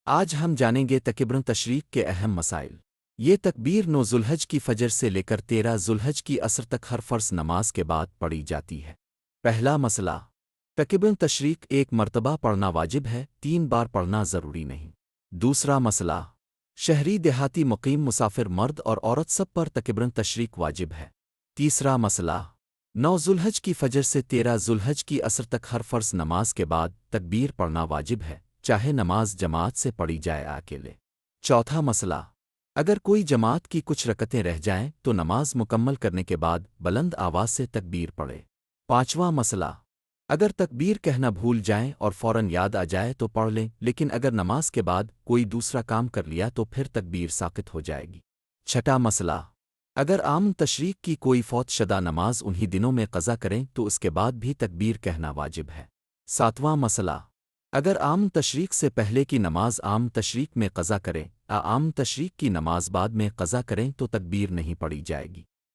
آج ہم جانیں گے تکبر تشریق کے اہم مسائل۔ یہ تکبیر 9 ذوالحج کی فجر سے لے کر 13 ذوالحج کی عصر تک ہر فرض نماز کے بعد پڑھی جاتی ہے۔ پہلا مسئلہ، تکبر تشریق ایک مرتبہ پڑھنا واجب ہے، 3 بار پڑھنا ضروری نہیں۔ دوسرا مسئلہ، شہری دیہاتی مقیم مسافر مرد اور عورت سب پر تکبر تشریق واجب ہے۔ تیسرا مسئلہ، 9 ذوالحج کی فجر سے 13 ذوالحج کی عصر تک ہر فرض نماز کے بعد تکبیر پڑھنا واجب ہے، چاہے نماز جماعت سے پڑھی جائے اکیلے۔ چوتھا مسئلہ، اگر کوئی جماعت کی کچھ رکعتیں رہ جائیں تو نماز مکمل کرنے کے بعد بلند آواز سے تکبیر پڑھے۔ پانچواں مسئلہ، اگر تکبیر کہنا بھول جائیں اور فوراً یاد آ جائے تو پڑھ لیں، لیکن اگر نماز کے بعد کوئی دوسرا کام کر لیا تو پھر تکبیر ساقط ہو جائے گی۔ چھٹا مسئلہ، اگر عام تشریق کی کوئی فوت شدہ نماز انہی دنوں میں قضا کریں تو اس کے بعد بھی تکبیر کہنا واجب ہے۔ ساتواں مسئلہ، اگر عام تشریق سے پہلے کی نماز عام تشریق میں قضا کریں یا عام تشریق کی نماز بعد میں قضا کریں تو تکبیر نہیں پڑھی جائے گی۔